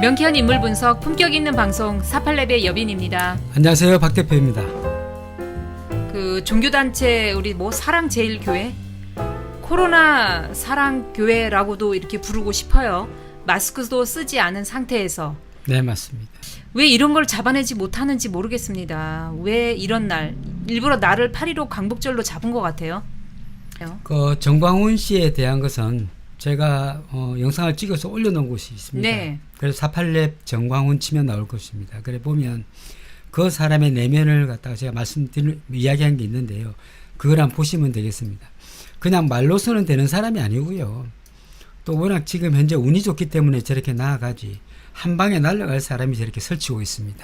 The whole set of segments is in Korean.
명쾌한 인물 분석, 품격 있는 방송 48랩의 여빈입니다. 안녕하세요, 박 대표입니다. 그 종교단체 우리 사랑제일교회, 코로나 사랑교회라고도 이렇게 부르고 싶어요. 마스크도 쓰지 않은 상태에서 네, 맞습니다. 왜 이런 걸 잡아내지 못하는지 모르겠습니다. 왜 이런 날 일부러 나를 8.15 광복절로 잡은 것 같아요. 그 정광훈 씨에 대한 것은 제가 영상을 찍어서 올려놓은 곳이 있습니다. 네. 그래서 48랩 정광훈 치면 나올 것입니다. 그래 보면 그 사람의 내면을 갖다가 제가 이야기한 게 있는데요. 그걸 한번 보시면 되겠습니다. 그냥 말로서는 되는 사람이 아니고요. 또 워낙 지금 현재 운이 좋기 때문에 저렇게 나아가지 한 방에 날아갈 사람이 저렇게 설치고 있습니다.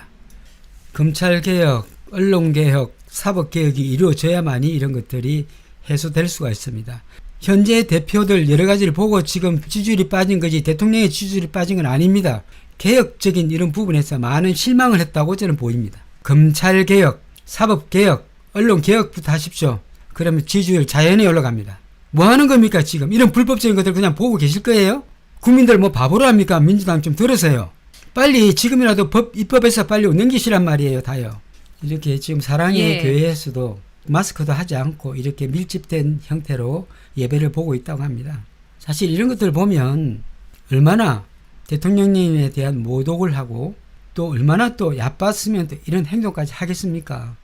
검찰개혁, 언론개혁, 사법개혁이 이루어져야만이 이런 것들이 해소될 수가 있습니다. 현재 대표들 여러 가지를 보고 지금 지지율이 빠진 거지 대통령의 지지율이 빠진 건 아닙니다. 개혁적인 이런 부분에서 많은 실망을 했다고 저는 보입니다. 검찰개혁, 사법개혁, 언론개혁부터 하십시오. 그러면 지지율 자연히 올라갑니다. 뭐 하는 겁니까 지금? 이런 불법적인 것들 그냥 보고 계실 거예요? 국민들 뭐 바보로 합니까? 민주당 좀 들으세요. 빨리 지금이라도 입법에서 빨리 넘기시란 말이에요. 다요. 이렇게 지금 사랑의 교회에서도 마스크도 하지 않고 이렇게 밀집된 형태로 예배를 보고 있다고 합니다. 사실 이런 것들 보면 얼마나 대통령님에 대한 모독을 하고 또 얼마나 또 얕봤으면 또 이런 행동까지 하겠습니까?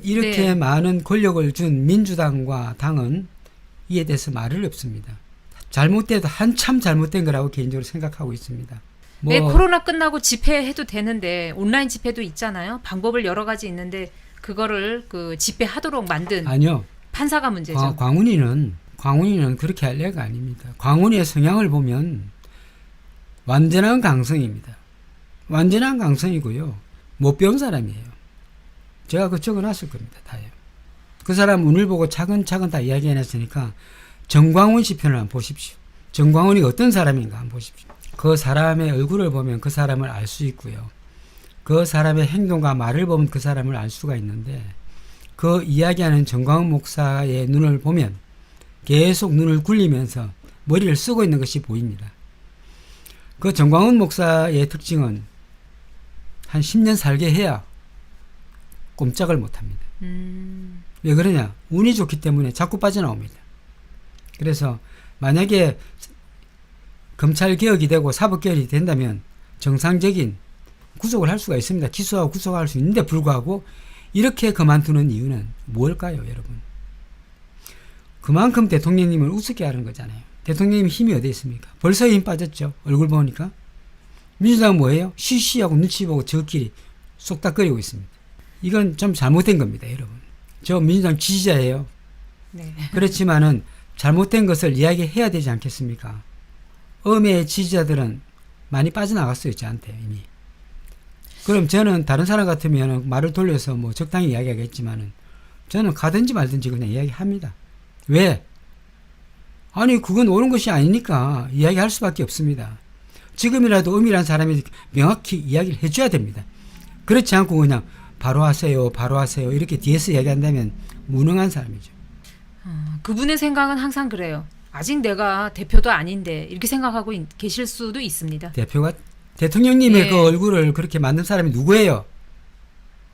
이렇게 많은 권력을 준 민주당과 당은 이에 대해서 말을 없습니다. 잘못돼도 한참 잘못된 거라고 개인적으로 생각하고 있습니다. 네, 코로나 끝나고 집회해도 되는데 온라인 집회도 있잖아요. 방법을 여러 가지 있는데 그거를 그 집회하도록 만든 아니요. 판사가 문제죠. 광훈이는 그렇게 할 애가 아닙니다. 광훈이의 성향을 보면 완전한 강성입니다. 완전한 강성이고요. 못 배운 사람이에요. 제가 그 적어놨을 겁니다. 다요. 그 사람 운을 보고 차근차근 다 이야기해놨으니까 정광훈 씨 편을 한번 보십시오. 정광훈이 어떤 사람인가 한번 보십시오. 그 사람의 얼굴을 보면 그 사람을 알 수 있고요. 그 사람의 행동과 말을 보면 그 사람을 알 수가 있는데 그 이야기하는 정광훈 목사의 눈을 보면 계속 눈을 굴리면서 머리를 쓰고 있는 것이 보입니다. 그 정광훈 목사의 특징은 한 10년 살게 해야 꼼짝을 못합니다. 왜 그러냐? 운이 좋기 때문에 자꾸 빠져나옵니다. 그래서 만약에 검찰개혁이 되고 사법개혁이 된다면 정상적인 구속을 할 수가 있습니다. 기소하고 구속할 수 있는데 불구하고 이렇게 그만두는 이유는 뭘까요, 여러분? 그만큼 대통령님을 우습게 하는 거잖아요. 대통령님 힘이 어디 있습니까? 벌써 힘 빠졌죠. 얼굴 보니까. 민주당은 뭐예요? 시시하고 눈치 보고 저끼리 쏙닥거리고 있습니다. 이건 좀 잘못된 겁니다, 여러분. 저 민주당 지지자예요. 네. 그렇지만은 잘못된 것을 이야기해야 되지 않겠습니까? 엄의 지지자들은 많이 빠져나갔어요, 저한테 이미. 그럼 저는 다른 사람 같으면 말을 돌려서 뭐 적당히 이야기하겠지만은 저는 가든지 말든지 그냥 이야기합니다. 왜? 아니 그건 옳은 것이 아니니까 이야기할 수밖에 없습니다. 지금이라도 엄이라는 사람이 명확히 이야기를 해줘야 됩니다. 그렇지 않고 그냥 바로 하세요 이렇게 뒤에서 이야기한다면 무능한 사람이죠. 그분의 생각은 항상 그래요. 아직 내가 대표도 아닌데 이렇게 생각하고 계실 수도 있습니다. 대통령님의 그 얼굴을 그렇게 만든 사람이 누구예요?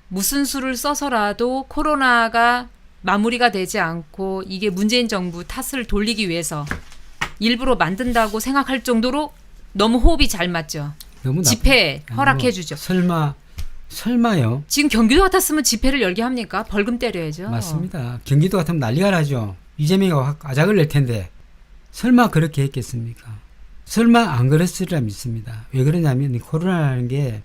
무슨 수를 써서라도 코로나가 마무리가 되지 않고 이게 문재인 정부 탓을 돌리기 위해서 일부러 만든다고 생각할 정도로 너무 호흡이 잘 맞죠. 너무 집회 허락해 주죠. 설마요? 지금 경기도 같았으면 집회를 열게 합니까? 벌금 때려야죠. 맞습니다. 경기도 같으면 난리가 나죠. 이재명이 확 아작을 낼 텐데 설마 그렇게 했겠습니까? 설마 안 그랬으리라 믿습니다. 왜 그러냐면 코로나라는 게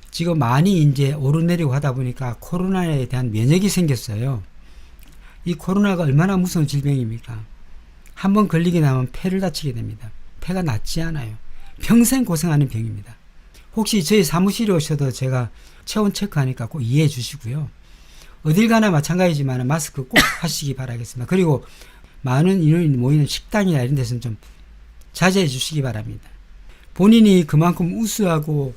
지금 많이 이제 오르내리고 하다 보니까 코로나에 대한 면역이 생겼어요. 이 코로나가 얼마나 무서운 질병입니까? 한번 걸리게 나면 폐를 다치게 됩니다. 폐가 낫지 않아요. 평생 고생하는 병입니다. 혹시 저희 사무실에 오셔도 제가 체온 체크하니까 꼭 이해해 주시고요. 어딜 가나 마찬가지지만 마스크 꼭 하시기 바라겠습니다. 그리고 많은 인원이 모이는 식당이나 이런 데서는 좀 자제해 주시기 바랍니다. 본인이 그만큼 우수하고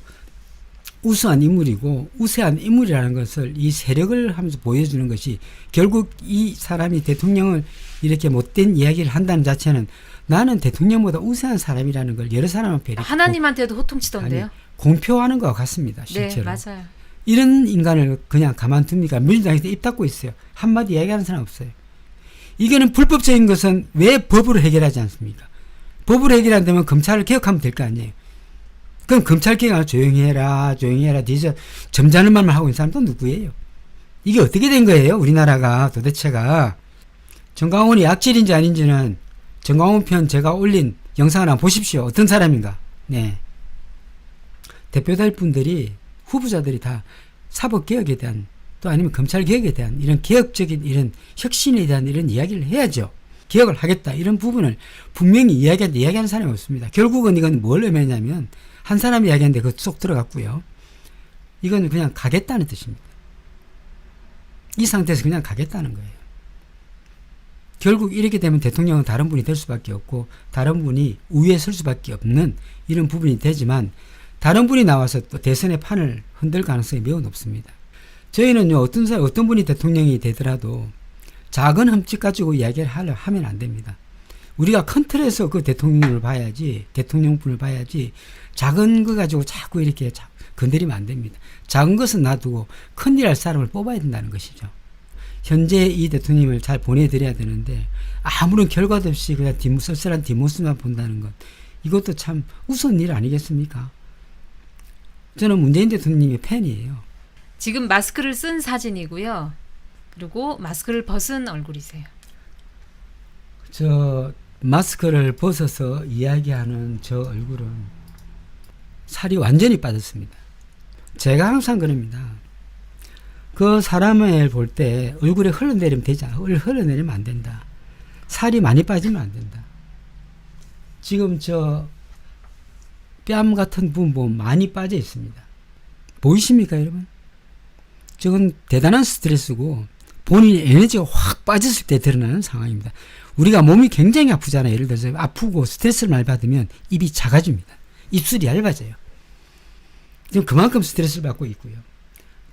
우수한 인물이고 우세한 인물이라는 것을 이 세력을 하면서 보여주는 것이 결국 이 사람이 대통령을 이렇게 못된 이야기를 한다는 자체는 나는 대통령보다 우세한 사람이라는 걸 여러 사람 앞에 이렇게 하나님한테도 호통치던데요. 공표하는 것 같습니다. 실제로. 네, 맞아요. 이런 인간을 그냥 가만둡니까? 민주당에서 입 닫고 있어요. 한마디 이야기하는 사람 없어요. 이거는 불법적인 것은 왜 법으로 해결하지 않습니까? 법으로 해결 안 되면 검찰을 개혁하면 될 거 아니에요. 그럼 검찰 개혁을 조용히 해라 뒤져 점잖은 말만 하고 있는 사람도 누구예요? 이게 어떻게 된 거예요? 우리나라가 도대체가. 정광훈이 악질인지 아닌지는 정광훈 편 제가 올린 영상을 한번 보십시오. 어떤 사람인가. 네. 대표될 분들이 후보자들이 다 사법개혁에 대한 또 아니면 검찰개혁에 대한 이런 개혁적인 이런 혁신에 대한 이런 이야기를 해야죠. 개혁을 하겠다 이런 부분을 분명히 이야기하는 사람이 없습니다. 결국은 이건 뭘 의미하냐면 한 사람이 이야기하는데 그거 쏙 들어갔고요. 이건 그냥 가겠다는 뜻입니다. 이 상태에서 그냥 가겠다는 거예요. 결국 이렇게 되면 대통령은 다른 분이 될 수밖에 없고 다른 분이 우위에 설 수밖에 없는 이런 부분이 되지만 다른 분이 나와서 또 대선의 판을 흔들 가능성이 매우 높습니다. 저희는요, 어떤 분이 대통령이 되더라도 작은 흠집 가지고 이야기를 하면 안 됩니다. 우리가 큰 틀에서 그 대통령분을 봐야지 작은 거 가지고 자꾸 이렇게 건드리면 안 됩니다. 작은 것은 놔두고 큰일 할 사람을 뽑아야 된다는 것이죠. 현재 이 대통령을 잘 보내드려야 되는데 아무런 결과도 없이 그냥 쓸쓸한 뒷모습만 본다는 것, 이것도 참 우스운 일 아니겠습니까? 저는 문재인 대통령의 팬이에요. 지금 마스크를 쓴 사진이고요. 그리고 마스크를 벗은 얼굴이세요. 저 마스크를 벗어서 이야기하는 저 얼굴은 살이 완전히 빠졌습니다. 제가 항상 그럽니다. 그 사람을 볼 때 얼굴에 흘러내리면 되지 않아. 흘러내리면 안 된다. 살이 많이 빠지면 안 된다. 지금 저 뺨 같은 부분 보면 많이 빠져 있습니다. 보이십니까, 여러분? 저건 대단한 스트레스고 본인의 에너지가 확 빠졌을 때 드러나는 상황입니다. 우리가 몸이 굉장히 아프잖아요. 예를 들어서 아프고 스트레스를 많이 받으면 입이 작아집니다. 입술이 얇아져요. 지금 그만큼 스트레스를 받고 있고요.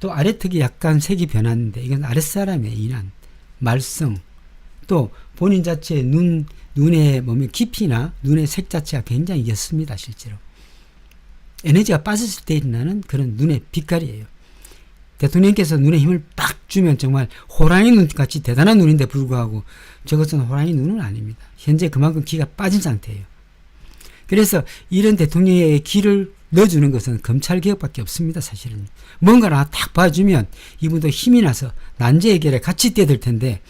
또 아래턱이 약간 색이 변했는데 이건 아랫사람의 인한, 말썽, 또 본인 자체의 눈의 깊이나 눈의 색 자체가 굉장히 옅습니다. 실제로. 에너지가 빠졌을 때 일어나는 그런 눈의 빛깔이에요. 대통령께서 눈에 힘을 빡 주면 정말 호랑이 눈같이 대단한 눈인데 불구하고 저것은 호랑이 눈은 아닙니다. 현재 그만큼 기가 빠진 상태예요. 그래서 이런 대통령의 기를 넣어주는 것은 검찰개혁밖에 없습니다. 사실은. 뭔가를 하나 딱 봐주면 이분도 힘이 나서 난제 해결에 같이 뛰어들 텐데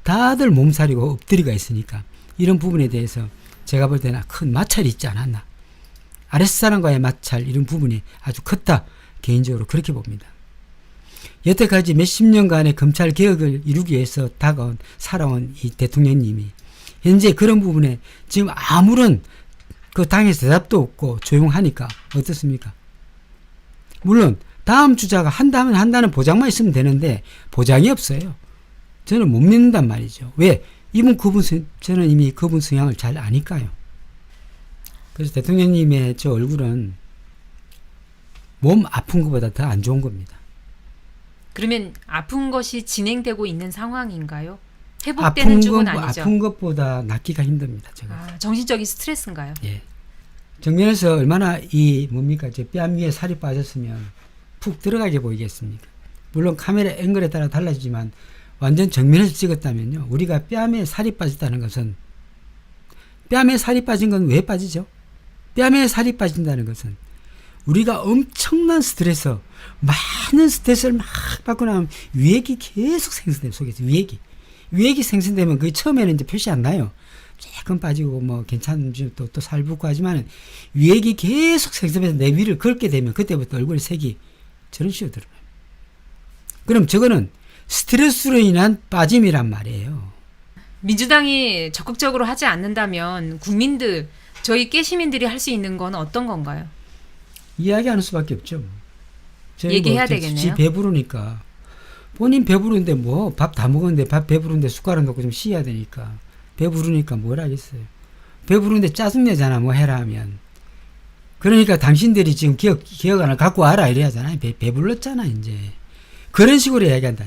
다들 몸살이고 엎드리가 있으니까 이런 부분에 대해서 제가 볼 때는 큰 마찰이 있지 않았나. 아랫사람과의 마찰 이런 부분이 아주 컸다. 개인적으로 그렇게 봅니다. 여태까지 몇십 년간의 검찰개혁을 이루기 위해서 살아온 이 대통령님이 현재 그런 부분에 지금 아무런 그 당에서 대답도 없고 조용하니까 어떻습니까? 물론 다음 주자가 한다는 보장만 있으면 되는데 보장이 없어요. 저는 못 믿는단 말이죠. 왜? 저는 이미 그분 성향을 잘 아니까요. 그래서 대통령님의 저 얼굴은 몸 아픈 것보다 더 안 좋은 겁니다. 그러면 아픈 것이 진행되고 있는 상황인가요? 회복되는 쪽은 아니죠? 아픈 것보다 낫기가 힘듭니다. 제가. 정신적인 스트레스인가요? 예. 정면에서 얼마나 저 뺨 위에 살이 빠졌으면 푹 들어가게 보이겠습니까? 물론 카메라 앵글에 따라 달라지지만 완전 정면에서 찍었다면요. 우리가 뺨에 살이 빠졌다는 것은 뺨에 살이 빠진 건 왜 빠지죠? 뺨에 살이 빠진다는 것은 우리가 엄청난 스트레스, 많은 스트레스를 막 받고 나면 위액이 계속 생성돼요. 속에서 위액이 생성되면 그게 처음에는 이제 표시 안 나요. 조금 빠지고 뭐 괜찮은지 또 살 붓고 하지만 위액이 계속 생성돼서 내 위를 긁게 되면 그때부터 얼굴의 색이 저런 식으로 드러나요. 그럼 저거는 스트레스로 인한 빠짐이란 말이에요. 민주당이 적극적으로 하지 않는다면 국민들, 저희 깨시민들이 할 수 있는 건 어떤 건가요? 이야기하는 수밖에 없죠. 얘기해야 되겠네요. 지 배부르니까. 본인 배부른데 뭐 밥 다 먹었는데 밥 배부른데 숟가락 넣고 좀 씻어야 되니까. 배부르니까 뭘 하겠어요. 배부른데 짜증내잖아 뭐 해라 하면. 그러니까 당신들이 지금 기억안을 갖고 와라 이래 하잖아요. 배불렀잖아 이제. 그런 식으로 이야기한다.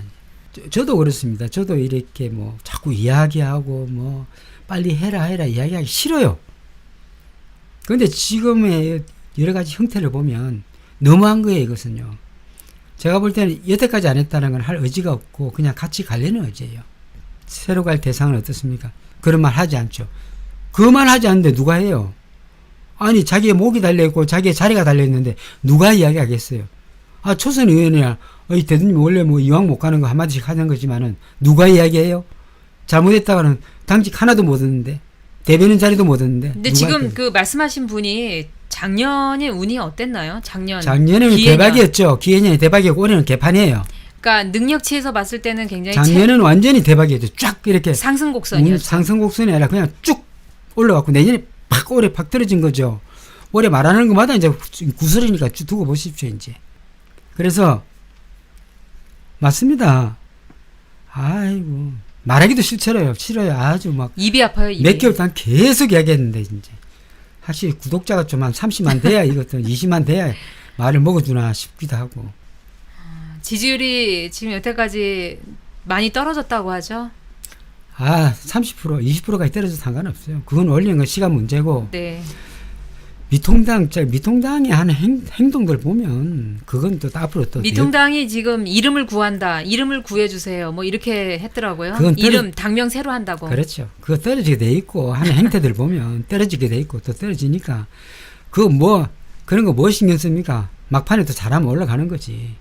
저도 그렇습니다. 저도 이렇게 뭐 자꾸 이야기하고 뭐 빨리 해라 이야기하기 싫어요. 그런데 지금의 여러 가지 형태를 보면 너무한 거예요, 이것은요. 제가 볼 때는 여태까지 안 했다는 건 할 의지가 없고 그냥 같이 가려는 의지예요. 새로 갈 대상은 어떻습니까? 그런 말 하지 않죠. 그 말 하지 않는데 누가 해요? 아니, 자기의 목이 달려있고 자기의 자리가 달려있는데 누가 이야기하겠어요? 아, 초선 의원이야. 이 대통령이 원래 뭐 이왕 못 가는 거 한마디씩 하는 거지만은 누가 이야기해요? 잘못했다가는 당직 하나도 못 얻는데, 대변인 자리도 못 얻는데. 근데 지금 그 말씀하신 분이 작년에 운이 어땠나요? 작년에는 기해년. 대박이었죠. 기해년이 대박이었고 올해는 개판이에요. 그러니까 능력치에서 봤을 때는 굉장히 작년에는 완전히 대박이었죠. 쫙 이렇게 상승곡선이었죠. 상승곡선이 아니라 그냥 쭉 올라갔고 내년에 올해 팍 떨어진 거죠. 올해 말하는 것마다 이제 구설이니까 쭉 두고 보십시오 이제. 그래서 맞습니다. 아이고 말하기도 싫어요. 아주 막 입이 아파요. 입이. 몇 개월 동안 계속 이야기했는데 이제 확실히 구독자가 좀 한 30만 돼야 이것도 20만 돼야 말을 먹어주나 싶기도 하고. 지지율이 지금 여태까지 많이 떨어졌다고 하죠. 30%, 20%까지 떨어져도 상관없어요. 그건 올리는 건 시간 문제고. 네. 미통당이 하는 행동들 보면 그건 또 앞으로 또 미통당이 지금 이름을 구한다. 이름을 구해주세요. 뭐 이렇게 했더라고요. 그건 이름 당명 새로 한다고. 그렇죠. 그거 떨어지게 돼 있고 하는 행태들 보면 떨어지게 돼 있고 또 떨어지니까 그거 뭐 그런 거 뭐 신경 씁니까? 막판에 또 잘하면 올라가는 거지.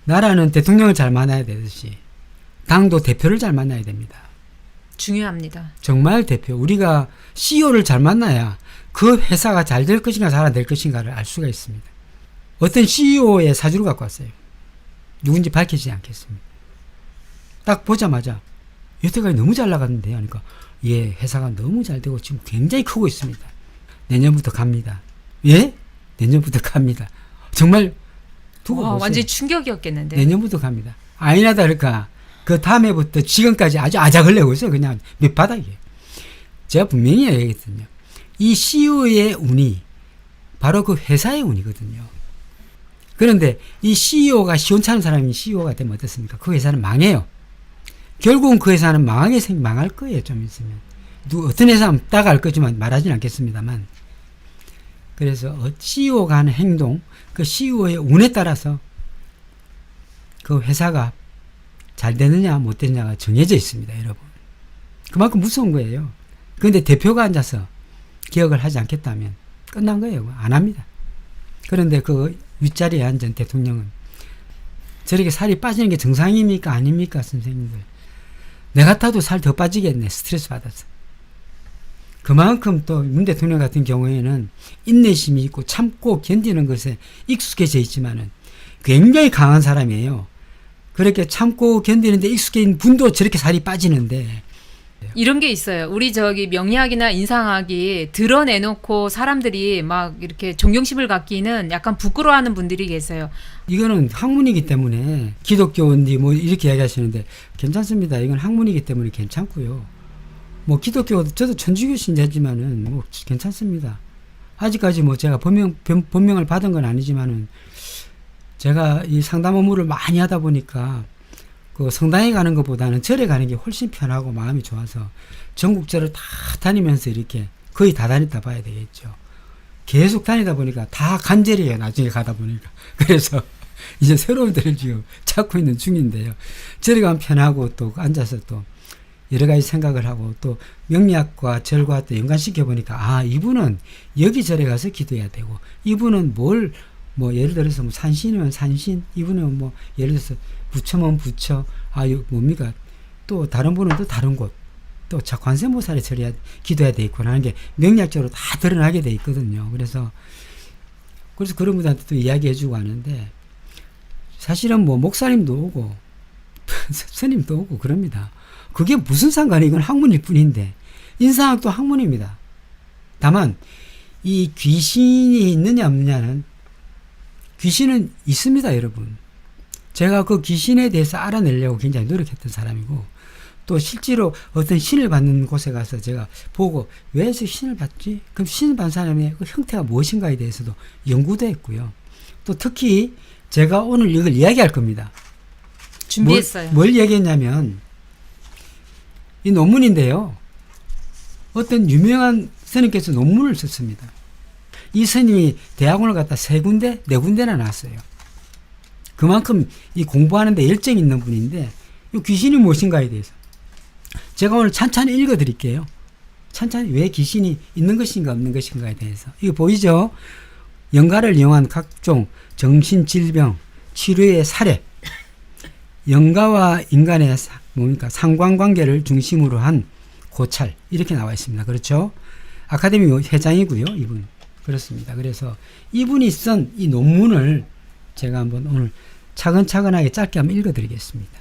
나라는 대통령을 잘 만나야 되듯이 당도 대표를 잘 만나야 됩니다. 중요합니다. 정말 대표. 우리가 CEO를 잘 만나야 그 회사가 잘 될 것인가 잘 안 될 것인가를 알 수가 있습니다. 어떤 CEO의 사주를 갖고 왔어요. 누군지 밝히지 않겠습니다. 딱 보자마자 여태까지 너무 잘 나갔는데요. 그러니까 예, 회사가 너무 잘 되고 지금 굉장히 크고 있습니다. 내년부터 갑니다. 예? 내년부터 갑니다. 정말 두고 보세요. 완전히 충격이었겠는데. 내년부터 갑니다. 아니나 다를까 그 다음에부터 지금까지 아주 아작을 내고 있어요. 그냥 밑바닥에. 제가 분명히 얘기했거든요. 이 CEO의 운이 바로 그 회사의 운이거든요. 그런데 이 CEO가 시원찮은 사람이 CEO가 되면 어떻습니까? 그 회사는 망해요. 결국은 그 회사는 망할 거예요. 좀 있으면. 어떤 회사는 따갈 거지만 말하지는 않겠습니다만. 그래서 CEO가 하는 행동, 그 CEO의 운에 따라서 그 회사가 잘 되느냐 못 되느냐가 정해져 있습니다. 여러분. 그만큼 무서운 거예요. 그런데 대표가 앉아서 기억을 하지 않겠다면 끝난 거예요. 안 합니다. 그런데 그 윗자리에 앉은 대통령은 저렇게 살이 빠지는 게 정상입니까? 아닙니까? 선생님들. 내 같아도 살 더 빠지겠네. 스트레스 받아서. 그만큼 또 문 대통령 같은 경우에는 인내심이 있고 참고 견디는 것에 익숙해져 있지만은 굉장히 강한 사람이에요. 그렇게 참고 견디는데 익숙해진 분도 저렇게 살이 빠지는데. 이런 게 있어요. 우리 명리학이나 인상학이 드러내놓고 사람들이 막 이렇게 존경심을 갖기는 약간 부끄러워하는 분들이 계세요. 이거는 학문이기 때문에 기독교인지 뭐 이렇게 이야기하시는데 괜찮습니다. 이건 학문이기 때문에 괜찮고요. 뭐 기독교 저도 천주교 신자지만은 뭐 괜찮습니다. 아직까지 뭐 제가 법명을 받은 건 아니지만은 제가 이 상담 업무를 많이 하다 보니까 그 성당에 가는 것보다는 절에 가는 게 훨씬 편하고 마음이 좋아서 전국절을 다 다니면서 이렇게 거의 다 다녔다 봐야 되겠죠. 계속 다니다 보니까 다 간절해요. 나중에 가다 보니까. 그래서 이제 새로운 데를 지금 찾고 있는 중인데요. 절에 가면 편하고 또 앉아서 또 여러 가지 생각을 하고 또 명리학과 절과 또 연관시켜 보니까 이분은 여기 절에 가서 기도해야 되고 이분은 뭐 예를 들어서 뭐 산신이면 산신, 이분은 뭐 예를 들어서 부처면 부처, 뭡니까? 또 다른 분은 또 다른 곳, 또 관세음보살에 기도해야 돼 있고 하는 게 명리학적으로 다 드러나게 돼 있거든요. 그래서 그런 분한테 또 이야기해주고 하는데 사실은 뭐 목사님도 오고 스님도 오고 그럽니다. 그게 무슨 상관이 이건 학문일 뿐인데 인상학도 학문입니다. 다만 이 귀신이 있느냐 없느냐는 귀신은 있습니다, 여러분. 제가 그 귀신에 대해서 알아내려고 굉장히 노력했던 사람이고 또 실제로 어떤 신을 받는 곳에 가서 제가 보고 왜 저 신을 받지? 그럼 신을 받는 사람의 그 형태가 무엇인가에 대해서도 연구도 했고요. 또 특히 제가 오늘 이걸 이야기할 겁니다. 준비했어요. 뭘 얘기했냐면 이 논문인데요. 어떤 유명한 스님께서 논문을 썼습니다. 이 스님이 대학원을 갔다 3군데, 4군데나 나왔어요. 그만큼 이 공부하는데 열정이 있는 분인데 이 귀신이 무엇인가에 대해서 제가 오늘 찬찬히 읽어드릴게요. 찬찬히 왜 귀신이 있는 것인가 없는 것인가에 대해서. 이거 보이죠? 영가를 이용한 각종 정신질병 치료의 사례, 영가와 인간의 상관관계를 중심으로 한 고찰, 이렇게 나와 있습니다. 그렇죠? 아카데미 회장이고요, 이분. 그렇습니다. 그래서 이분이 쓴 이 논문을 제가 한번 오늘 차근차근하게 짧게 한번 읽어드리겠습니다.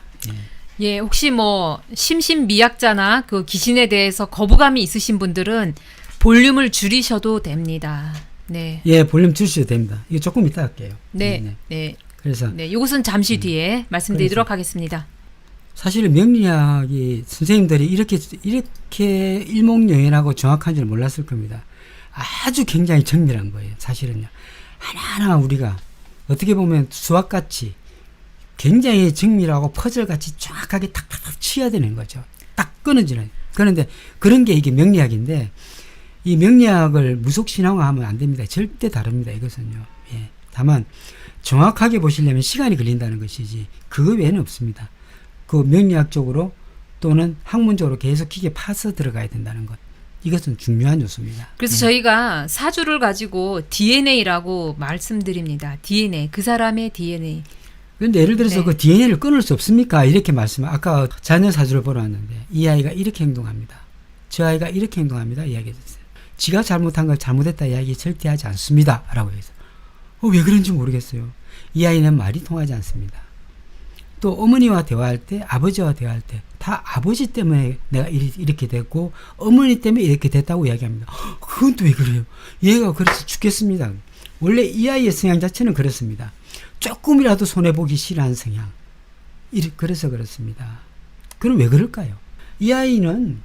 예, 혹시 뭐 심신미약자나 그 귀신에 대해서 거부감이 있으신 분들은 볼륨을 줄이셔도 됩니다. 네. 예, 볼륨 줄이셔도 됩니다. 이거 조금 이따 할게요. 네. 네. 그래서 네, 이것은 잠시 뒤에 말씀드리도록 하겠습니다. 사실 명리학이 선생님들이 이렇게 일목요연하고 정확한 줄 몰랐을 겁니다. 아주 굉장히 정밀한 거예요. 사실은요. 하나하나 우리가 어떻게 보면 수학같이 굉장히 정밀하고 퍼즐같이 정확하게 탁탁탁 치야 되는 거죠. 딱 끊어지는. 그런데 그런 게 이게 명리학인데 이 명리학을 무속신앙화하면 안 됩니다. 절대 다릅니다. 이것은요. 예. 다만 정확하게 보시려면 시간이 걸린다는 것이지 그거 외에는 없습니다. 그 명리학적으로 또는 학문적으로 계속 깊게 파서 들어가야 된다는 것. 이것은 중요한 요소입니다. 그래서 저희가 사주를 가지고 DNA라고 말씀드립니다. DNA, 그 사람의 DNA. 그런데 예를 들어서 네. 그 DNA를 끊을 수 없습니까? 이렇게 아까 자녀 사주를 보러 왔는데 이 아이가 이렇게 행동합니다. 저 아이가 이렇게 행동합니다. 이야기했어요. 지가 잘못한 걸 잘못했다 이야기 절대 하지 않습니다. 라고 해서 왜 그런지 모르겠어요. 이 아이는 말이 통하지 않습니다. 또 어머니와 대화할 때 아버지와 대화할 때 다 아버지 때문에 내가 이렇게 됐고 어머니 때문에 이렇게 됐다고 이야기합니다. 그건 또 왜 그래요? 얘가 그래서 죽겠습니다. 원래 이 아이의 성향 자체는 그렇습니다. 조금이라도 손해보기 싫어하는 성향. 그래서 그렇습니다. 그럼 왜 그럴까요? 이 아이는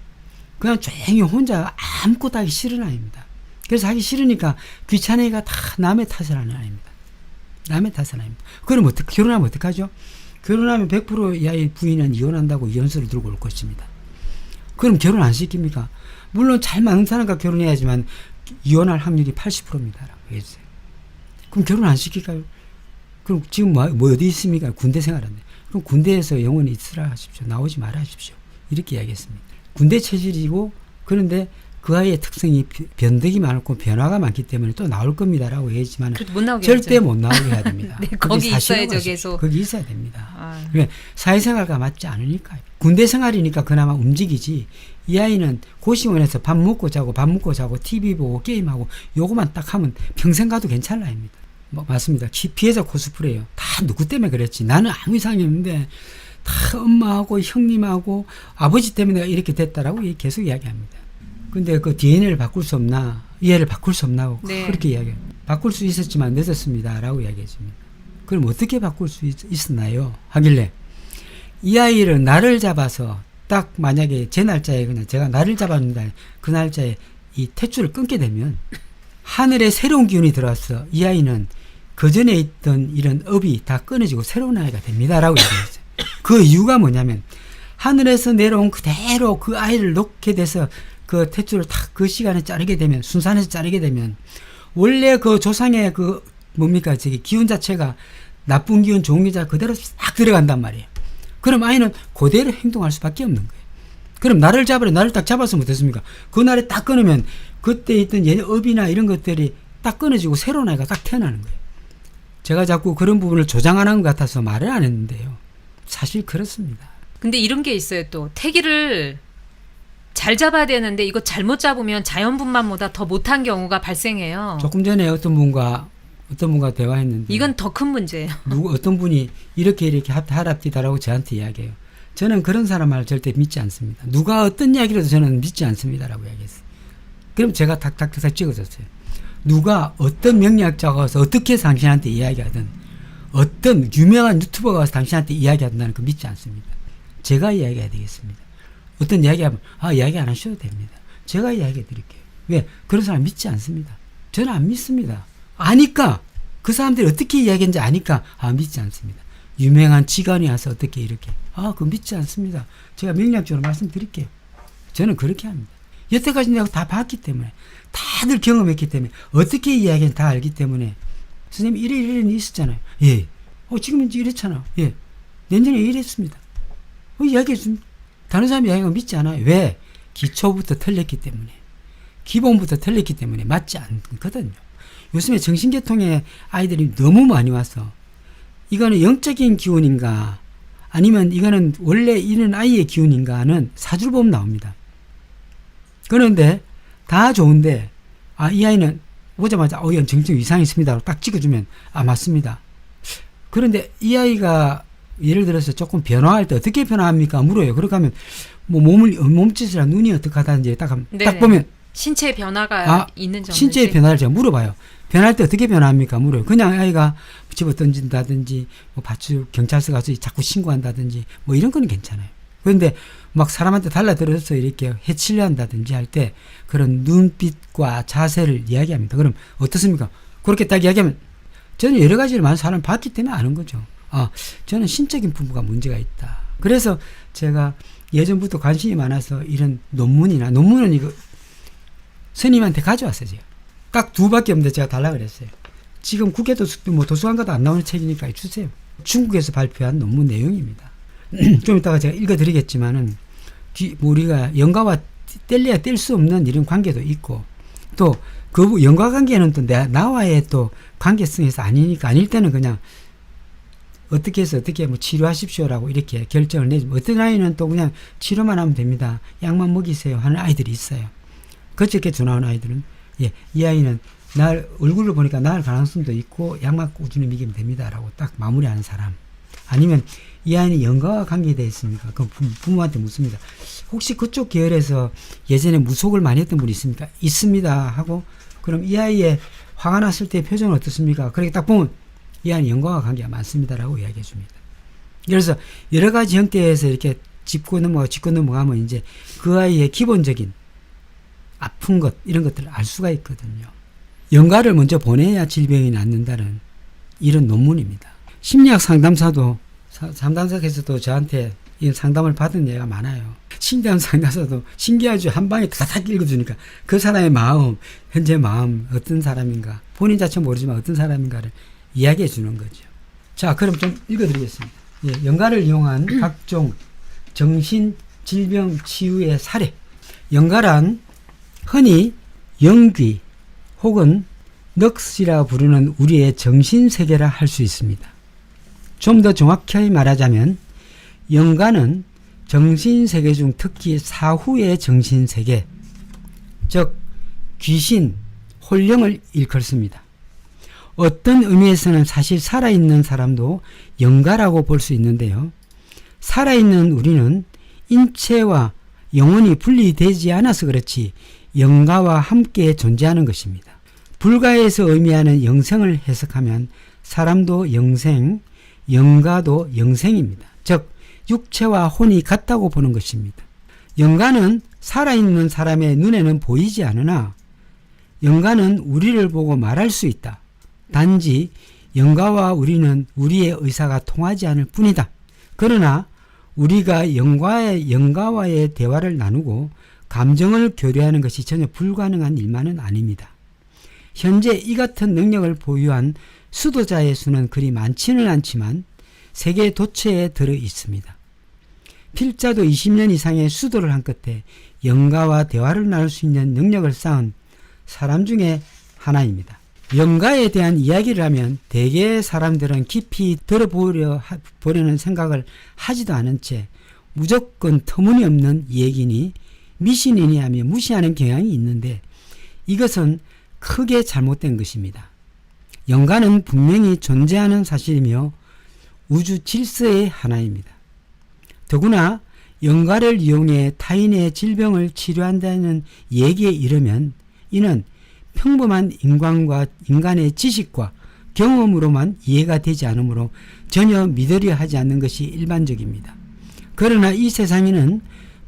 그냥 조용히 혼자 아무것도 하기 싫은 아이입니다. 그래서 하기 싫으니까 귀찮으니까 다 남의 탓을 하는 아이입니다. 남의 탓을 아닙니다. 그럼 결혼하면 어떡하죠? 결혼하면 100% 이 아이 부인은 이혼한다고 이혼서를 들고 올 것입니다. 그럼 결혼 안 시킵니까? 물론 잘 맞는 사람과 결혼해야지만 이혼할 확률이 80%입니다. 라고 해주세요. 그럼 결혼 안 시킬까요? 그럼 지금 뭐 어디 있습니까? 군대 생활하는데. 그럼 군대에서 영원히 있으라 하십시오. 나오지 말아 하십시오. 이렇게 이야기했습니다. 군대 체질이고 그런데 그 아이의 특성이 변덕이 많고 변화가 많기 때문에 또 나올 겁니다라고 얘기했지만 절대 하죠. 못 나오게 해야 됩니다. 네, 거기 있어야죠 계속. 거기 있어야 됩니다. 사회생활과 맞지 않으니까요. 군대 생활이니까 그나마 움직이지 이 아이는 고시원에서 밥 먹고 자고 TV 보고 게임하고 요거만 딱 하면 평생 가도 괜찮은 아이입니다. 맞습니다. 피해자 코스프레예요. 다 누구 때문에 그랬지. 나는 아무 이상이 없는데 다 엄마하고 형님하고 아버지 때문에 내가 이렇게 됐다라고 계속 이야기합니다. 근데 그 DNA를 바꿀 수 없나, 이 애를 바꿀 수 없나고 네. 그렇게 이야기해요. 바꿀 수 있었지만 늦었습니다. 라고 이야기했습니다. 그럼 어떻게 바꿀 수 있었나요? 하길래 이 아이를 날을 잡아서 딱 만약에 제 날짜에 그냥 제가 날을 잡았는데 그 날짜에 이 탯줄을 끊게 되면 하늘에 새로운 기운이 들어와서 이 아이는 그 전에 있던 이런 업이 다 끊어지고 새로운 아이가 됩니다. 라고 얘기했어요. 그 이유가 뭐냐면 하늘에서 내려온 그대로 그 아이를 놓게 돼서 그 탯줄을 탁 그 시간에 자르게 되면 순산해서 자르게 되면 원래 그 조상의 그 기운 자체가 나쁜 기운 좋은 기운 그대로 싹 들어간단 말이에요. 그럼 아이는 그대로 행동할 수밖에 없는 거예요. 그럼 나를 딱 잡았으면 어떻습니까? 그 날에 딱 끊으면 그때 있던 업이나 이런 것들이 딱 끊어지고 새로운 아이가 딱 태어나는 거예요. 제가 자꾸 그런 부분을 조장 안 한 것 같아서 말을 안 했는데요. 사실 그렇습니다. 근데 이런 게 있어요. 또 태기를 잘 잡아야 되는데 이거 잘못 잡으면 자연분만보다 더 못한 경우가 발생해요. 조금 전에 어떤 분과 대화했는데 이건 더 큰 문제예요. 어떤 분이 이렇게 하랍디다라고 저한테 이야기해요. 저는 그런 사람 말 절대 믿지 않습니다. 누가 어떤 이야기라도 저는 믿지 않습니다라고 이야기했어요. 그럼 제가 탁탁탁 찍어줬어요. 누가 어떤 명리학자가 와서 어떻게 당신한테 이야기하든 어떤 유명한 유튜버가 와서 당신한테 이야기하든 나는 그거 믿지 않습니다. 제가 이야기해야 되겠습니다. 어떤 이야기하면 이야기 안 하셔도 됩니다. 제가 이야기해 드릴게요. 왜? 그런 사람 믿지 않습니다. 저는 안 믿습니다. 아니까 그 사람들이 어떻게 이야기했는지 아니까 믿지 않습니다. 유명한 직원이 와서 어떻게 이렇게 그거 믿지 않습니다. 제가 명량적으로 말씀드릴게요. 저는 그렇게 합니다. 여태까지 내가 다 봤기 때문에 다들 경험했기 때문에 어떻게 이야기는 다 알기 때문에 선생님 이래 있었잖아요. 예. 지금 이제 이랬잖아. 예. 내년에 이랬습니다. 이야기해 준 다른 사람이 이야기하면 믿지 않아요. 왜? 기초부터 틀렸기 때문에 기본부터 틀렸기 때문에 맞지 않거든요. 요즘에 정신계통에 아이들이 너무 많이 와서 이거는 영적인 기운인가 아니면 이거는 원래 이런 아이의 기운인가는 사주를 보면 나옵니다. 그런데 다 좋은데 이 아이는 오자마자 이건 정증 이상이 있습니다. 딱 찍어주면 맞습니다. 그런데 이 아이가 예를 들어서 조금 변화할 때 어떻게 변화합니까? 물어요. 그렇게 하면 뭐 몸짓이랑 눈이 어떻게 하다든지 딱 보면 신체 변화가 있는지 없는지 신체의 변화를 제가 물어봐요. 변할 때 어떻게 변화합니까? 물어요. 그냥 아이가 집어 던진다든지 뭐 밭을 경찰서 가서 자꾸 신고한다든지 뭐 이런 거는 괜찮아요. 그런데 막 사람한테 달라들어서 이렇게 해치려 한다든지 할 때 그런 눈빛과 자세를 이야기합니다. 그럼 어떻습니까? 그렇게 딱 이야기하면 저는 여러 가지를 많은 사람 봤기 때문에 아는 거죠. 저는 신적인 부분가 문제가 있다. 그래서 제가 예전부터 관심이 많아서 이런 논문은 이거 스님한테 가져왔어요. 제가. 딱 2밖에 없는데 제가 달라 그랬어요. 지금 국회 도서관가도 안 나오는 책이니까 주세요. 중국에서 발표한 논문 내용입니다. 좀 이따가 제가 읽어드리겠지만은 우리가 영가와 뗄래야 뗄 수 없는 이런 관계도 있고 또 그 영가 관계는 또 나와의 또 관계성에서 아닐 때는 그냥 어떻게 해서 어떻게 뭐 치료하십시오라고 이렇게 결정을 내주면 어떤 아이는 또 그냥 치료만 하면 됩니다. 약만 먹이세요 하는 아이들이 있어요. 그저께 전화온 아이들은 이 아이는 얼굴을 보니까 나을 가능성도 있고 약만 꾸준히 먹이면 됩니다라고 딱 마무리하는 사람. 아니면 이 아이는 영가와 관계되어 있습니까? 그럼 부모한테 묻습니다. 혹시 그쪽 계열에서 예전에 무속을 많이 했던 분이 있습니까? 있습니다 하고 그럼 이 아이의 화가 났을 때 표정은 어떻습니까? 그렇게 딱 보면 이 아이는 영가와 관계가 많습니다라고 이야기해 줍니다. 그래서 여러 가지 형태에서 이렇게 짚고 넘어가면 이제 그 아이의 기본적인 아픈 것 이런 것들을 알 수가 있거든요. 영가를 먼저 보내야 질병이 낫는다는 이런 논문입니다. 심리학 상담사에서도 저한테 이런 상담을 받은 예가 많아요. 심리학 상담사도 신기하죠. 한 방에 다닥 읽어주니까 그 사람의 마음, 현재 마음 어떤 사람인가 본인 자체 모르지만 어떤 사람인가를 이야기해 주는 거죠. 자, 그럼 좀 읽어드리겠습니다. 영가를 이용한 각종 정신질병 치유의 사례. 영가란 흔히 영귀 혹은 넋이라 부르는 우리의 정신세계라 할 수 있습니다. 좀 더 정확히 말하자면 영가는 정신세계 중 특히 사후의 정신세계, 즉 귀신, 혼령을 일컫습니다. 어떤 의미에서는 사실 살아있는 사람도 영가라고 볼 수 있는데요. 살아있는 우리는 인체와 영혼이 분리되지 않아서 그렇지 영가와 함께 존재하는 것입니다. 불가에서 의미하는 영생을 해석하면 사람도 영생, 영가도 영생입니다. 즉 육체와 혼이 같다고 보는 것입니다. 영가는 살아있는 사람의 눈에는 보이지 않으나 영가는 우리를 보고 말할 수 있다. 단지 영가와 우리는 우리의 의사가 통하지 않을 뿐이다. 그러나 우리가 영가와의 대화를 나누고 감정을 교류하는 것이 전혀 불가능한 일만은 아닙니다. 현재 이 같은 능력을 보유한 수도자의 수는 그리 많지는 않지만 세계 도처에 들어 있습니다. 필자도 20년 이상의 수도를 한 끝에 영가와 대화를 나눌 수 있는 능력을 쌓은 사람 중에 하나입니다. 영가에 대한 이야기를 하면 대개의 사람들은 깊이 들어보려는 생각을 하지도 않은 채 무조건 터무니없는 얘기니 미신이니 하며 무시하는 경향이 있는데 이것은 크게 잘못된 것입니다. 영가는 분명히 존재하는 사실이며 우주 질서의 하나입니다. 더구나 영가를 이용해 타인의 질병을 치료한다는 얘기에 이르면 이는 평범한 인간의 지식과 경험으로만 이해가 되지 않으므로 전혀 믿으려 하지 않는 것이 일반적입니다. 그러나 이 세상에는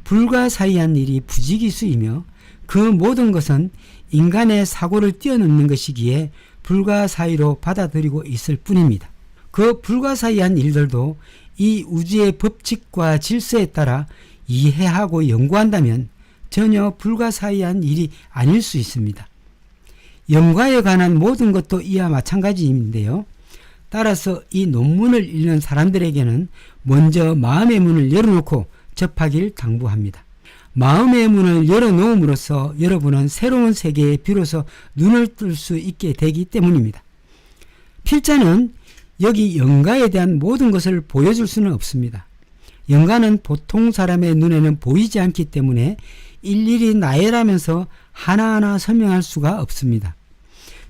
불가사의한 일이 부지기수이며 그 모든 것은 인간의 사고를 뛰어넘는 것이기에 불가사의로 받아들이고 있을 뿐입니다. 그 불가사의한 일들도 이 우주의 법칙과 질서에 따라 이해하고 연구한다면 전혀 불가사의한 일이 아닐 수 있습니다. 영과에 관한 모든 것도 이와 마찬가지인데요. 따라서 이 논문을 읽는 사람들에게는 먼저 마음의 문을 열어놓고 접하길 당부합니다. 마음의 문을 열어놓음으로써 여러분은 새로운 세계에 비로소 눈을 뜰 수 있게 되기 때문입니다. 필자는 여기 영가에 대한 모든 것을 보여줄 수는 없습니다. 영가는 보통 사람의 눈에는 보이지 않기 때문에 일일이 나열하면서 하나하나 설명할 수가 없습니다.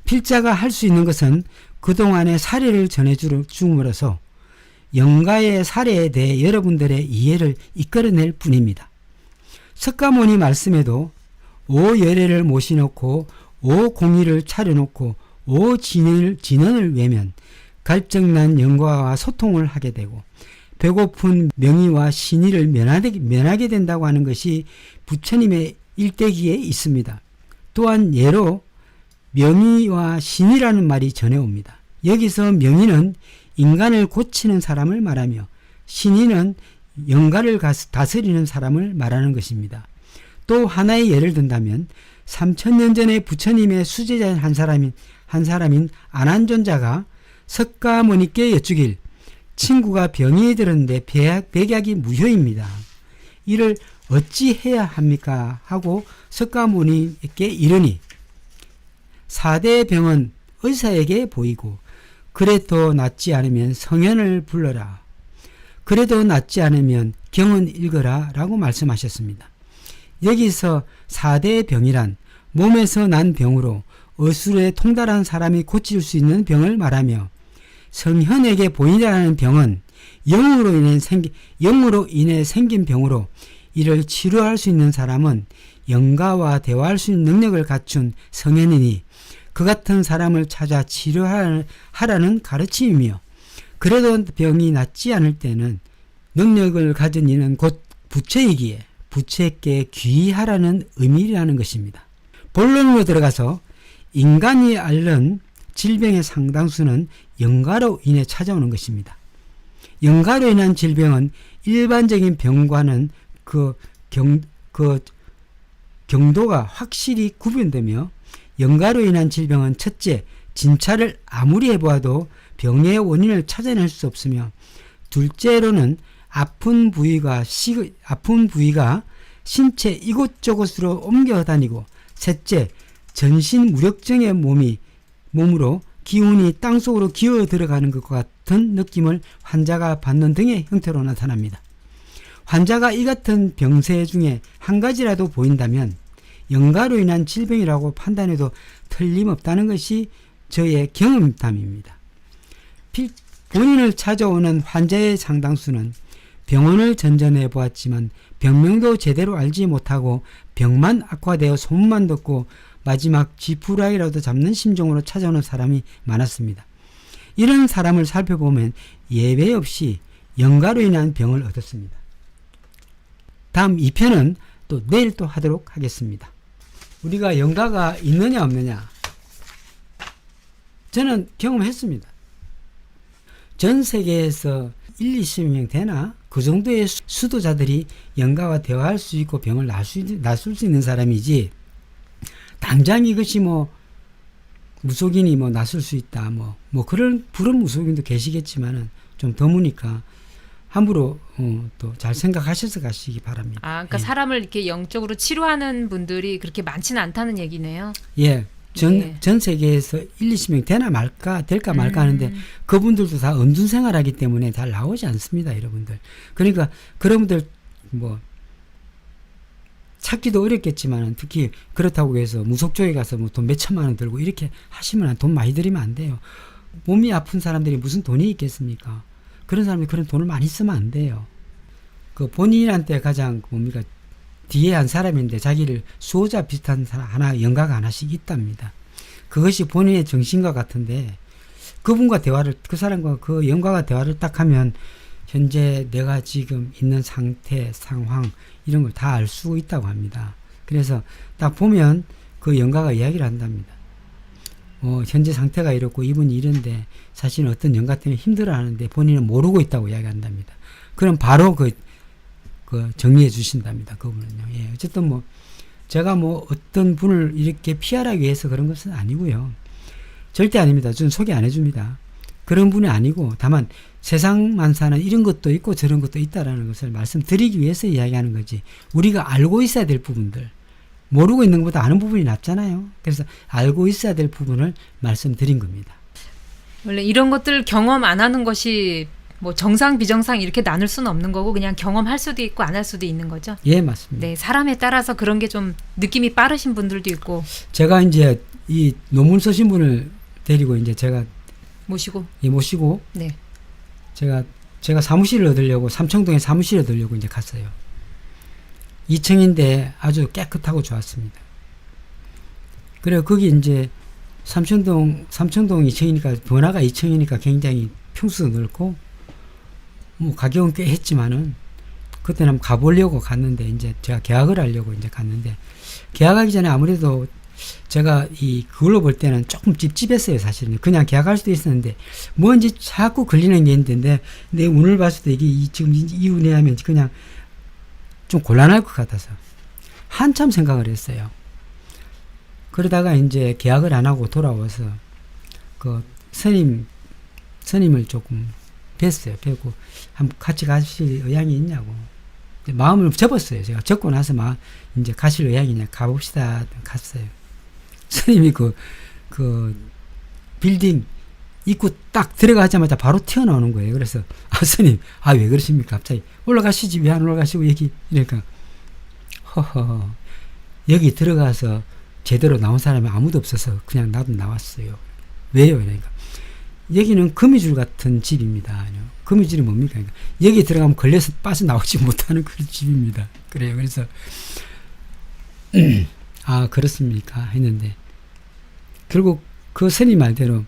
필자가 할 수 있는 것은 그동안의 사례를 전해줌으로써 영가의 사례에 대해 여러분들의 이해를 이끌어낼 뿐입니다. 석가모니 말씀에도 오열애를 모시놓고 오공의를 차려놓고 오진언을 외면 갈증난 영가와 소통을 하게 되고 배고픈 명의와 신의를 면하게 된다고 하는 것이 부처님의 일대기에 있습니다. 또한 예로 명의와 신의라는 말이 전해옵니다. 여기서 명의는 인간을 고치는 사람을 말하며 신의는 영가를 다스리는 사람을 말하는 것입니다. 또 하나의 예를 든다면 3000년 전에 부처님의 수제자인 한 사람인 안한존자가 석가모니께 여쭈길 친구가 병이 들었는데 백약이 무효입니다. 이를 어찌 해야 합니까? 하고 석가모니께 이르니 4대 병은 의사에게 보이고 그래도 낫지 않으면 성현을 불러라. 그래도 낫지 않으면 경은 읽어라 라고 말씀하셨습니다. 여기서 4대 병이란 몸에서 난 병으로 어술에 통달한 사람이 고칠 수 있는 병을 말하며 성현에게 보이라는 병은 영으로 인해 생긴 병으로 이를 치료할 수 있는 사람은 영가와 대화할 수 있는 능력을 갖춘 성현이니 그 같은 사람을 찾아 치료하라는 가르침이며 그래도 병이 낫지 않을 때는 능력을 가진 이는 곧 부처이기에 부처에게 귀의하라는 의미라는 것입니다. 본론으로 들어가서 인간이 앓는 질병의 상당수는 영가로 인해 찾아오는 것입니다. 영가로 인한 질병은 일반적인 병과는 경도가 확실히 구분되며 영가로 인한 질병은 첫째, 진찰을 아무리 해보아도 병의 원인을 찾아낼 수 없으며 둘째로는 아픈 부위가 신체 이곳저곳으로 옮겨다니고 셋째, 전신 무력증의 몸으로 기운이 땅속으로 기어 들어가는 것과 같은 느낌을 환자가 받는 등의 형태로 나타납니다. 환자가 이 같은 병세 중에 한 가지라도 보인다면 영가로 인한 질병이라고 판단해도 틀림없다는 것이 저의 경험담입니다. 본인을 찾아오는 환자의 상당수는 병원을 전전해 보았지만 병명도 제대로 알지 못하고 병만 악화되어 소문만 듣고 마지막 지푸라기라도 잡는 심정으로 찾아오는 사람이 많았습니다. 이런 사람을 살펴보면 예외 없이 영가로 인한 병을 얻었습니다. 다음 2편은 또 내일 또 하도록 하겠습니다. 우리가 영가가 있느냐 없느냐, 저는 경험했습니다. 전 세계에서 1-20명 되나? 그 정도의 수도자들이 영가와 대화할 수 있고 병을 낫을 수 있는 사람이지, 당장 이것이 무속인이 낫을 수 있다, 그런 무속인도 계시겠지만은 좀 드무니까 함부로 또 잘 생각하셔서 가시기 바랍니다. 그러니까 사람을 이렇게 영적으로 치료하는 분들이 그렇게 많지는 않다는 얘기네요. 예. 전 세계에서 1-20명 될까 말까 하는데 그분들도 다 엄둔 생활하기 때문에 잘 나오지 않습니다, 여러분들. 그러니까 그런 분들 찾기도 어렵겠지만 특히 그렇다고 해서 무속 쪽에 가서 돈 몇천만 원 들고 이렇게 하시면 돈 많이 들이면 안 돼요. 몸이 아픈 사람들이 무슨 돈이 있겠습니까? 그런 사람이 그런 돈을 많이 쓰면 안 돼요. 그 본인한테 가장 뒤에 한 사람인데 자기를 수호자 비슷한 사람 영가가 하나씩 있답니다. 그것이 본인의 정신과 같은데 그분과 대화를, 그 사람과 그 영가가 대화를 딱 하면 현재 내가 지금 있는 상태, 상황 이런 걸 다 알 수 있다고 합니다. 그래서 딱 보면 그 영가가 이야기를 한답니다. 현재 상태가 이렇고 이분이 이런데 사실은 어떤 영가 때문에 힘들어하는데 본인은 모르고 있다고 이야기한답니다. 그럼 바로 그 정리해 주신답니다. 그분은요. 예, 어쨌든 뭐 제가 뭐 어떤 분을 이렇게 피하기 위해서 그런 것은 아니고요. 절대 아닙니다. 저는 소개 안 해줍니다. 그런 분이 아니고 다만 세상만 사는 이런 것도 있고 저런 것도 있다라는 것을 말씀드리기 위해서 이야기하는 거지. 우리가 알고 있어야 될 부분들, 모르고 있는 것보다 아는 부분이 낫잖아요. 그래서 알고 있어야 될 부분을 말씀드린 겁니다. 원래 이런 것들 경험 안 하는 것이 뭐 정상 비정상 이렇게 나눌 수는 없는 거고 그냥 경험할 수도 있고 안 할 수도 있는 거죠. 예, 맞습니다. 네, 사람에 따라서 그런 게 좀 느낌이 빠르신 분들도 있고. 제가 이제 이 논문 쓰신 분을 데리고 이제 제가 모시고. 네. 제가 사무실을 얻으려고 삼청동에 사무실을 얻으려고 이제 갔어요. 2층인데 아주 깨끗하고 좋았습니다. 그래 거기 이제 삼청동 2층이니까 번화가 2층이니까 굉장히 평수도 넓고 뭐 가격은 꽤 했지만은 그때는 한번 가보려고 갔는데 이제 제가 계약을 하려고 이제 갔는데 계약하기 전에 아무래도 제가 그걸로 볼 때는 조금 찝찝했어요. 사실은 그냥 계약할 수도 있었는데 뭔지 자꾸 걸리는 게 있는데 내 운을 봤을 때 이게 지금 이 운에 하면 그냥 좀 곤란할 것 같아서 한참 생각을 했어요. 그러다가 이제 계약을 안 하고 돌아와서 그 스님을 조금 뵀어요. 뵈고 한번 같이 가실 의향이 있냐고 마음을 접었어요. 제가 접고 나서 이제 가실 의향이 있냐 가봅시다. 갔어요. 스님이 그 빌딩 입구 딱 들어가자마자 바로 튀어나오는 거예요. 그래서 스님 왜 그러십니까? 갑자기 올라가시지 왜 안 올라가시고 이러니까 허허 여기 들어가서 제대로 나온 사람이 아무도 없어서 그냥 나도 나왔어요. 왜요? 그러니까 여기는 거미줄 같은 집입니다. 거미줄이 뭡니까? 그러니까 여기 들어가면 걸려서 빠져나오지 못하는 그런 집입니다. 그래요. 그래서 그렇습니까? 했는데 결국 그 스님 말대로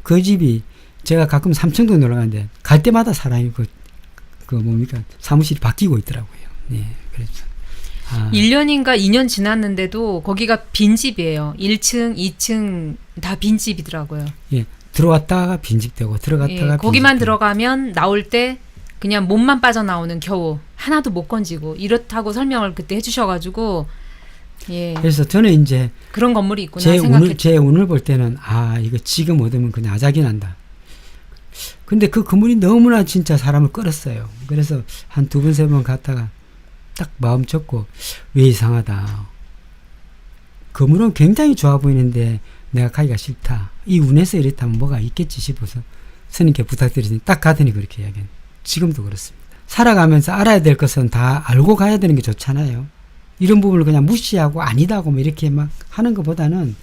그 집이 제가 가끔 삼청동 놀러 가는데 갈 때마다 사람이 뭡니까? 사무실이 바뀌고 있더라고요. 네. 그래서 1년인가 2년 지났는데도 거기가 빈집이에요. 1층, 2층 다 빈집이더라고요. 예. 들어왔다가 빈집되고 들어갔다가 거기만 들어가면 나올 때 그냥 몸만 빠져나오는 겨우 하나도 못 건지고 이렇다고 설명을 그때 해주셔가지고 예. 그래서 저는 이제 그런 건물이 있구나 생각했죠. 제 운을 볼 때는 이거 지금 얻으면 그냥 아작이 난다. 근데 그 건물이 너무나 진짜 사람을 끌었어요. 그래서 한 2번 3번 갔다가 딱 마음 접고 왜 이상하다. 건물은 굉장히 좋아 보이는데 내가 가기가 싫다. 이 운에서 이랬다면 뭐가 있겠지 싶어서 스님께 부탁드리더니 딱 가더니 그렇게 이야기해요. 지금도 그렇습니다. 살아가면서 알아야 될 것은 다 알고 가야 되는 게 좋잖아요. 이런 부분을 그냥 무시하고 아니다고 뭐 이렇게 막 하는 것보다는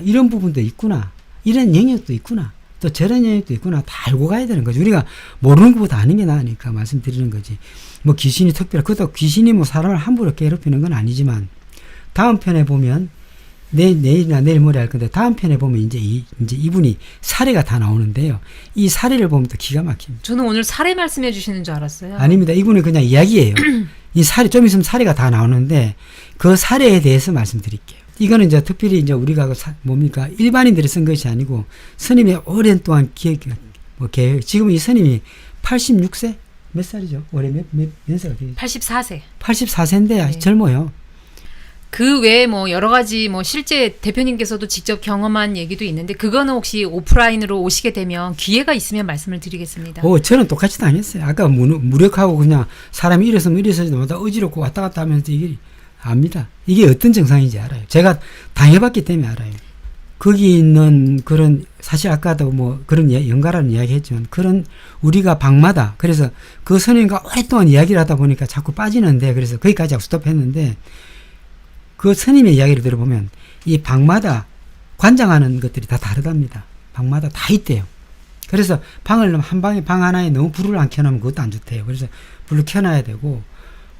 이런 부분도 있구나. 이런 영역도 있구나. 또 저런 영역도 있구나. 다 알고 가야 되는 거지. 우리가 모르는 것보다 아는 게 나으니까 말씀드리는 거지. 뭐 귀신이 그것도 귀신이 뭐 사람을 함부로 괴롭히는 건 아니지만 다음 편에 보면 내일이나 내일 모레 할 건데 다음 편에 보면 이제 이분이 사례가 다 나오는데요. 이 사례를 보면 또 기가 막힙니다. 저는 오늘 사례 말씀해 주시는 줄 알았어요. 아닙니다. 이분은 그냥 이야기예요. 이 사례 좀 있으면 사례가 다 나오는데 그 사례에 대해서 말씀드릴게요. 이거는 이제 특별히 이제 우리가 뭡니까 일반인들이 쓴 것이 아니고 스님이 오랜 동안 계획 지금 이 스님이 86세 몇 살이죠? 올해 몇 세가 되죠? 84세. 84세인데 네. 젊어요. 그 외에 뭐 여러 가지 뭐 실제 대표님께서도 직접 경험한 얘기도 있는데 그거는 혹시 오프라인으로 오시게 되면 기회가 있으면 말씀을 드리겠습니다. 저는 똑같이 당했어요. 아까 무력하고 그냥 사람이 일어서면 일어서자마자 어지럽고 왔다 갔다 하면서 이게 압니다. 이게 어떤 증상인지 알아요. 제가 당해봤기 때문에 알아요. 거기 있는 그런 사실 아까도 뭐 그런 연가라는 이야기 했지만 그런 우리가 방마다 그래서 그 선생님과 오랫동안 이야기를 하다 보니까 자꾸 빠지는데 그래서 거기까지 하고 스톱했는데 그 스님의 이야기를 들어보면 이 방마다 관장하는 것들이 다 다르답니다. 방마다 다 있대요. 그래서 방을 한 방에 방 하나에 너무 불을 안 켜놓으면 그것도 안 좋대요. 그래서 불을 켜놔야 되고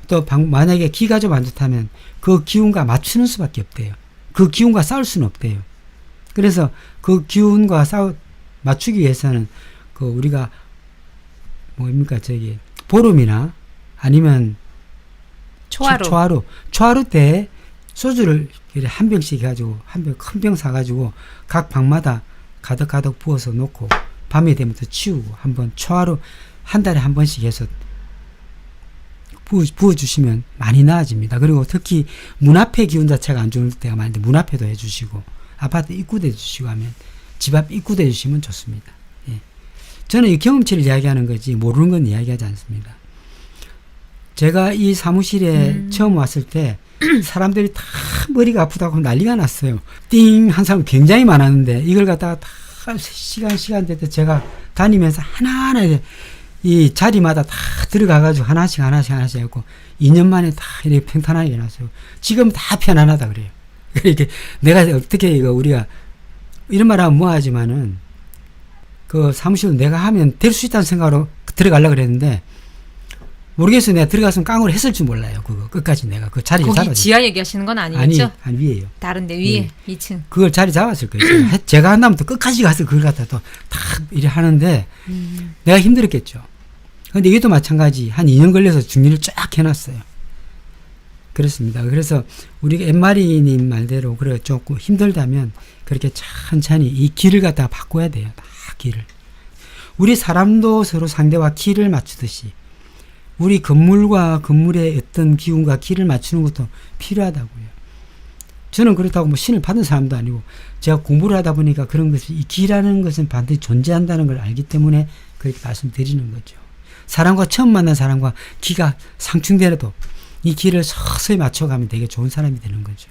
또 만약에 기가 좀 안 좋다면 그 기운과 맞추는 수밖에 없대요. 그 기운과 싸울 수는 없대요. 그래서 그 기운과 맞추기 위해서는 그 우리가 뭡니까 저기 보름이나 아니면 초하루. 초하루 때 소주를 이렇게 한 병씩 해가지고 한 병 큰 병 사가지고 각 방마다 가득가득 부어서 놓고 밤이 되면 또 치우고 한번 초하루 한 달에 한 번씩 해서 부어주시면 많이 나아집니다. 그리고 특히 문 앞에 기운 자체가 안 좋을 때가 많은데 문 앞에도 해주시고 아파트 입구도 해주시고 하면 집 앞 입구도 해주시면 좋습니다. 예. 저는 이 경험치를 이야기하는 거지 모르는 건 이야기하지 않습니다. 제가 이 사무실에 처음 왔을 때 사람들이 다 머리가 아프다고 난리가 났어요. 띵 한 사람 굉장히 많았는데 이걸 갖다가 다 시간 될 때 제가 다니면서 하나하나 이 자리마다 다 들어가가지고 하나씩 했고 2년 만에 다 이렇게 평탄하게 해놨어요. 지금 다 편안하다 그래요. 이렇게 내가 어떻게 이거 우리가 이런 말 하면 뭐하지만은 그 사무실로 내가 하면 될 수 있다는 생각으로 들어가려고 그랬는데 모르겠어요. 내가 들어갔으면 깡으로 했을 줄 몰라요. 그거 끝까지 내가 그 자리를 거기 잡았어요. 지하 얘기하시는 건 아니겠죠? 아니 위에요. 다른데 위에 2층. 그걸 자리 잡았을 거예요. 제가 한다면 또 끝까지 가서 그걸 갖다 또 다 이래 하는데 내가 힘들었겠죠. 근데 이것도 마찬가지 한 2년 걸려서 정리를 쫙 해놨어요. 그렇습니다. 그래서 우리가 엠마리님 말대로 그래 조금 힘들다면 그렇게 천천히 이 길을 갖다가 바꿔야 돼요. 다 길을. 우리 사람도 서로 상대와 길을 맞추듯이 우리 건물과 건물의 어떤 기운과 길을 맞추는 것도 필요하다고요. 저는 그렇다고 뭐 신을 받은 사람도 아니고 제가 공부를 하다 보니까 그런 것이 이 기라는 것은 반드시 존재한다는 걸 알기 때문에 그렇게 말씀드리는 거죠. 사람과 처음 만난 사람과 기가 상충되어도 이 기를 서서히 맞춰가면 되게 좋은 사람이 되는 거죠.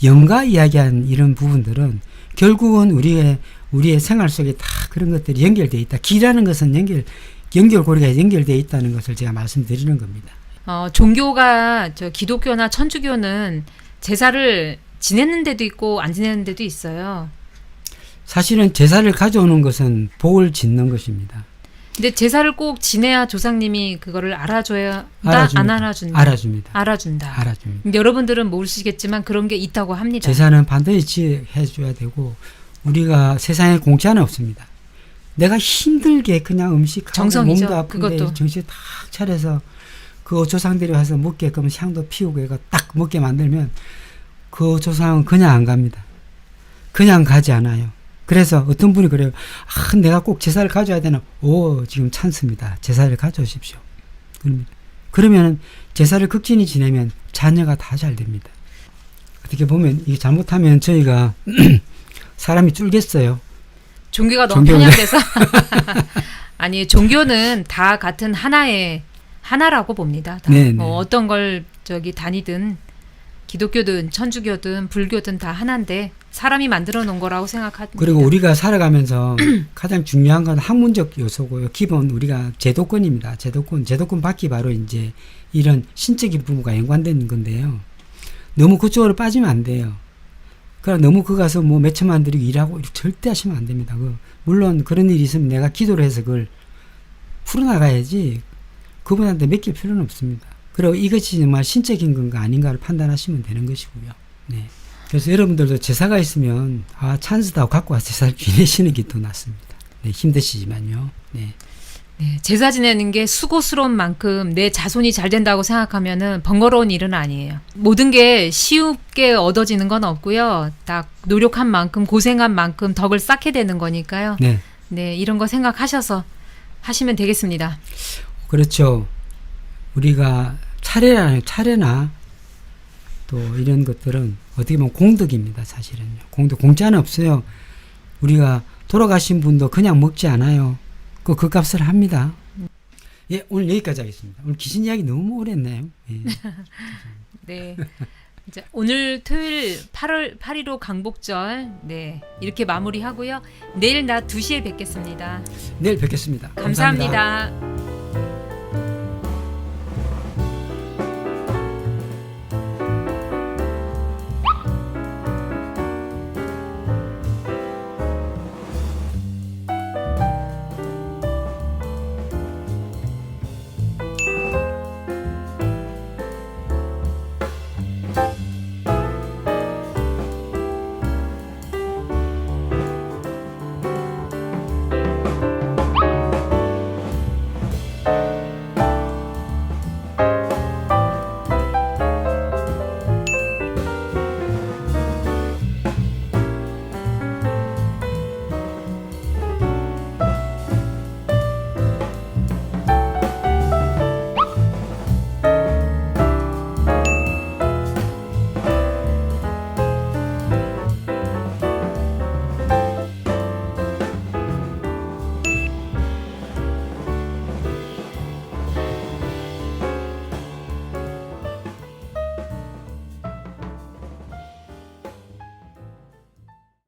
영가 이야기한 이런 부분들은 결국은 우리의 생활 속에 다 그런 것들이 연결되어 있다. 기라는 것은 연결고리가 연결되어 있다는 것을 제가 말씀드리는 겁니다. 종교가 기독교나 천주교는 제사를 지내는 데도 있고 안 지내는 데도 있어요. 사실은 제사를 가져오는 것은 복을 짓는 것입니다. 근데 제사를 꼭 지내야 조상님이 그거를 알아줘야 안 알아준다. 알아줍니다. 근데 여러분들은 모르시겠지만 그런 게 있다고 합니다. 제사는 반드시 해줘야 되고 우리가 세상에 공짜는 없습니다. 내가 힘들게 그냥 음식하고 정성이죠. 몸도 아픈데 그것도. 정신 탁 차려서 그 조상들이 와서 먹게끔 향도 피우고 이거 딱 먹게 만들면 그 조상은 그냥 안 갑니다. 그냥 가지 않아요. 그래서 어떤 분이 그래요. 내가 꼭 제사를 가져야 되나? 지금 찬스입니다. 제사를 가져오십시오. 그러면 제사를 극진히 지내면 자녀가 다 잘 됩니다. 어떻게 보면 이게 잘못하면 저희가 사람이 쫄겠어요. 종교가 너무 편향돼서 아니 종교는 다 같은 하나라고 봅니다. 다. 어떤 걸 다니든 기독교든 천주교든 불교든 다 하나인데 사람이 만들어 놓은 거라고 생각합니다. 그리고 우리가 살아가면서 가장 중요한 건 학문적 요소고요. 기본 우리가 제도권입니다. 제도권 밖이 바로 이제 이런 신적인 부분과 연관된 건데요. 너무 그쪽으로 빠지면 안 돼요. 그러니까 너무 그 가서 뭐 몇 천만 들이고 일하고 절대 하시면 안 됩니다. 물론 그런 일이 있으면 내가 기도를 해서 그걸 풀어나가야지 그분한테 맡길 필요는 없습니다. 그리고 이것이 정말 신적인 건가 아닌가를 판단하시면 되는 것이고요. 네. 그래서 여러분들도 제사가 있으면 찬스다 하고 갖고 와서 제사를 지내시는 게 더 낫습니다. 네, 힘드시지만요. 네. 네, 제사 지내는 게 수고스러운 만큼 내 자손이 잘 된다고 생각하면은 번거로운 일은 아니에요. 모든 게 쉽게 얻어지는 건 없고요. 딱 노력한 만큼 고생한 만큼 덕을 쌓게 되는 거니까요. 네. 네, 이런 거 생각하셔서 하시면 되겠습니다. 그렇죠. 우리가 차례나 또 이런 것들은 어떻게 보면 공덕입니다. 사실은요. 공짜는 없어요. 우리가 돌아가신 분도 그냥 먹지 않아요. 그 값을 합니다. 예, 오늘 여기까지 하겠습니다. 오늘 귀신 이야기 너무 오래 했네요. 예. 네. 이제 오늘 토요일 8.15 강복절 이렇게 마무리하고요. 내일 낮 2시에 뵙겠습니다. 내일 뵙겠습니다. 감사합니다.